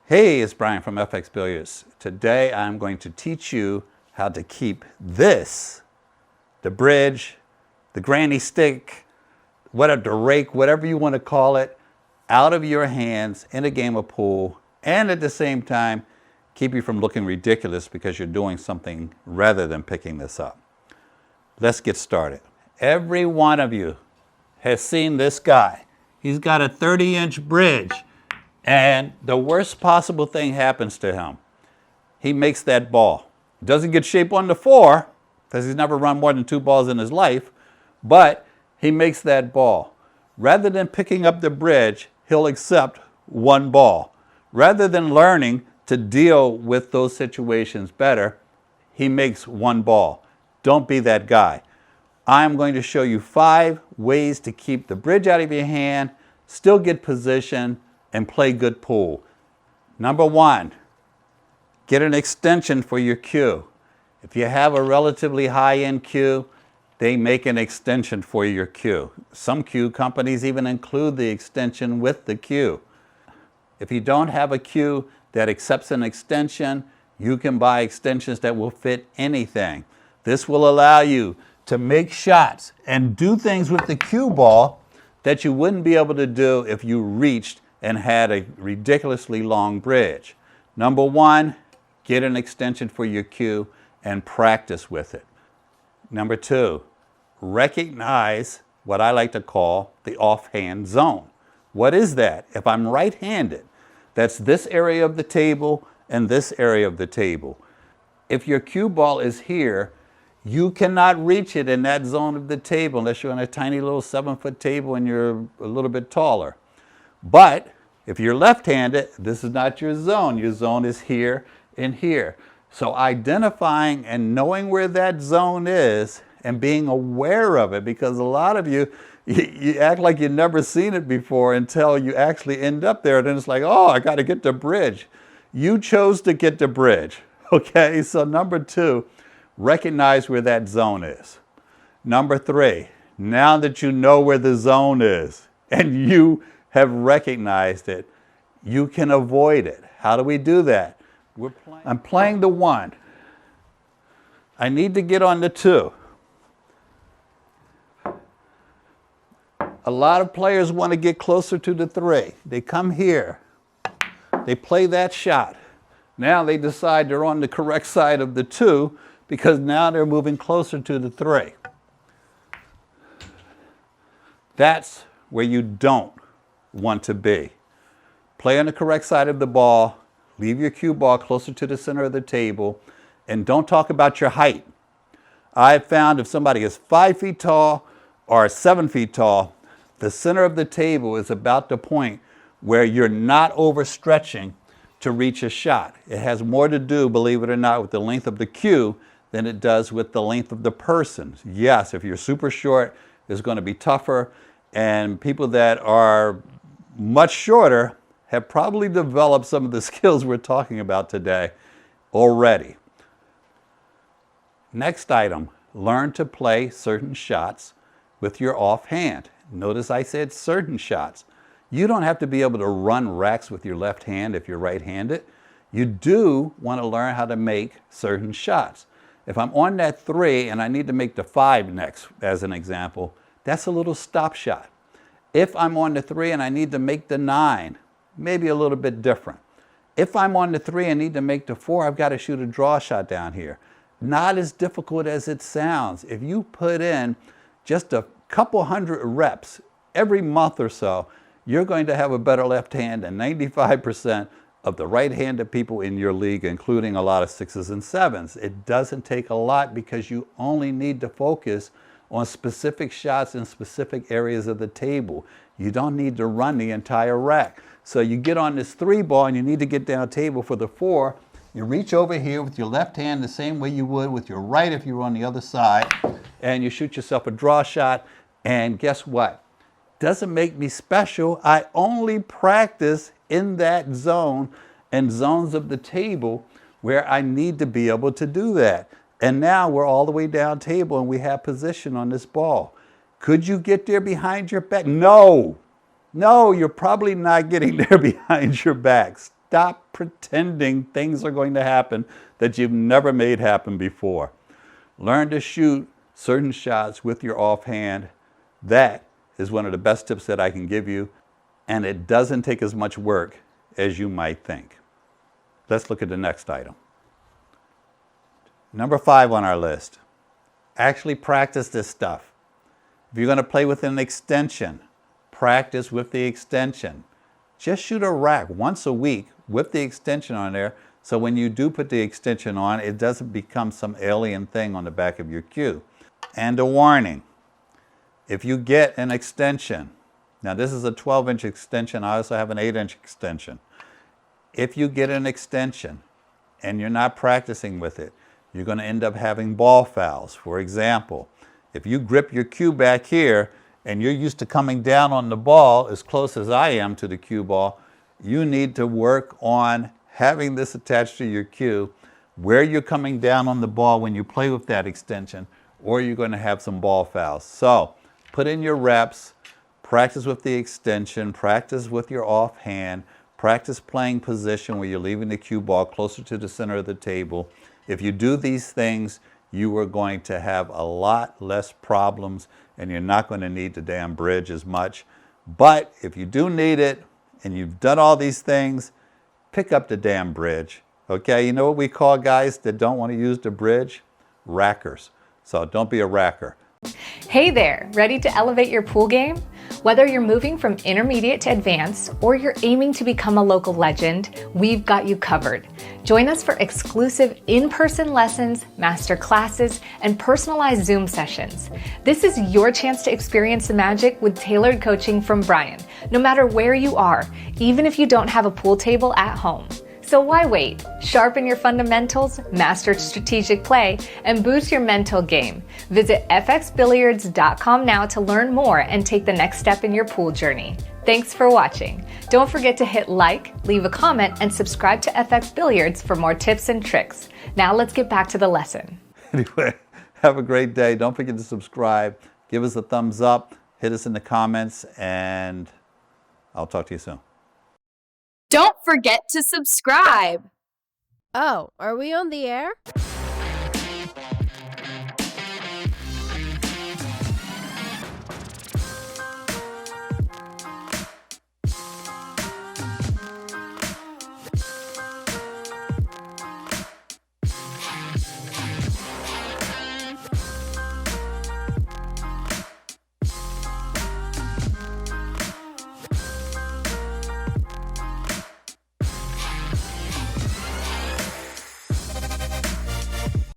Hey, it's Bryan from FXBilliards. Today I'm going to teach you how to keep this, the bridge, the granny stick, whatever, the rake, whatever you want to call it, out of your hands in a game of pool, and at the same time keep you from looking ridiculous because you're doing something rather than picking this up. Let's get started. Every one of you has seen this guy. He's got a 30-inch bridge. And the worst possible thing happens to him. He makes that ball. Doesn't get shape on the 4, because he's never run more than 2 balls in his life, but he makes that ball. Rather than picking up the bridge, he'll accept 1 ball. Rather than learning to deal with those situations better, he makes 1 ball. Don't be that guy. I'm going to show you 5 ways to keep the bridge out of your hand, still get position, and play good pool. Number 1, get an extension for your cue. If you have a relatively high-end cue, they make an extension for your cue. Some cue companies even include the extension with the cue. If you don't have a cue that accepts an extension, you can buy extensions that will fit anything. This will allow you to make shots and do things with the cue ball that you wouldn't be able to do if you reached and had a ridiculously long bridge. Number 1, get an extension for your cue and practice with it. Number 2, recognize what I like to call the offhand zone. What is that? If I'm right-handed, that's this area of the table and this area of the table. If your cue ball is here, you cannot reach it in that zone of the table unless you're on a tiny little 7-foot table and you're a little bit taller. But if you're left-handed, this is not your zone. Your zone is here and here. So identifying and knowing where that zone is and being aware of it, because a lot of you act like you've never seen it before until you actually end up there. Then it's like, oh, I got to get the bridge. You chose to get the bridge. Okay, so number 2, recognize where that zone is. Number 3, now that you know where the zone is and you have recognized it, you can avoid it. How do we do that? I'm playing the 1. I need to get on the 2. A lot of players want to get closer to the 3. They come here. They play that shot. Now they decide they're on the correct side of the 2 because now they're moving closer to the 3. That's where you don't want to be. Play on the correct side of the ball, leave your cue ball closer to the center of the table, and don't talk about your height. I've found if somebody is 5 feet tall or 7 feet tall, the center of the table is about the point where you're not overstretching to reach a shot. It has more to do, believe it or not, with the length of the cue than it does with the length of the person. Yes, if you're super short, it's going to be tougher, and people that are much shorter have probably developed some of the skills we're talking about today already. Next item, learn to play certain shots with your offhand. Notice I said certain shots. You don't have to be able to run racks with your left hand if you're right-handed. You do want to learn how to make certain shots. If I'm on that 3 and I need to make the 5 next, as an example, that's a little stop shot. If I'm on the 3 and I need to make the 9, maybe a little bit different. If I'm on the 3 and need to make the 4, I've got to shoot a draw shot down here. Not as difficult as it sounds. If you put in just a couple hundred reps every month or so, you're going to have a better left hand than 95% of the right-handed people in your league, including a lot of 6s and 7s. It doesn't take a lot because you only need to focus on specific shots in specific areas of the table. You don't need to run the entire rack. So you get on this 3 ball and you need to get down table for the 4. You reach over here with your left hand the same way you would with your right if you were on the other side, and you shoot yourself a draw shot, and guess what? Doesn't make me special. I only practice in that zone and zones of the table where I need to be able to do that. And now we're all the way down table and we have position on this ball. Could you get there behind your back? No. No, you're probably not getting there behind your back. Stop pretending things are going to happen that you've never made happen before. Learn to shoot certain shots with your offhand. That is one of the best tips that I can give you, and it doesn't take as much work as you might think. Let's look at the next item. Number 5 on our list. Actually practice this stuff. If you're going to play with an extension, practice with the extension. Just shoot a rack once a week with the extension on there, so when you do put the extension on, it doesn't become some alien thing on the back of your cue. And a warning, if you get an extension, now this is a 12-inch extension, I also have an 8-inch extension. If you get an extension and you're not practicing with it, you're going to end up having ball fouls. For example, if you grip your cue back here and you're used to coming down on the ball as close as I am to the cue ball, you need to work on having this attached to your cue where you're coming down on the ball when you play with that extension, or you're going to have some ball fouls. So put in your reps, practice with the extension, practice with your offhand, practice playing position where you're leaving the cue ball closer to the center of the table. If you do these things, you are going to have a lot less problems and you're not going to need the damn bridge as much. But if you do need it and you've done all these things, pick up the damn bridge. Okay, you know what we call guys that don't want to use the bridge? Rackers. So don't be a racker. Hey there, ready to elevate your pool game? Whether you're moving from intermediate to advanced or you're aiming to become a local legend, we've got you covered. Join us for exclusive in-person lessons, master classes, and personalized Zoom sessions. This is your chance to experience the magic with tailored coaching from Bryan, no matter where you are, even if you don't have a pool table at home. So why wait? Sharpen your fundamentals, master strategic play, and boost your mental game. Visit FXBilliards.com now to learn more and take the next step in your pool journey. Thanks for watching. Don't forget to hit like, leave a comment, and subscribe to FX Billiards for more tips and tricks. Now let's get back to the lesson. Anyway, have a great day. Don't forget to subscribe. Give us a thumbs up. Hit us in the comments, and I'll talk to you soon. Don't forget to subscribe. Oh, are we on the air?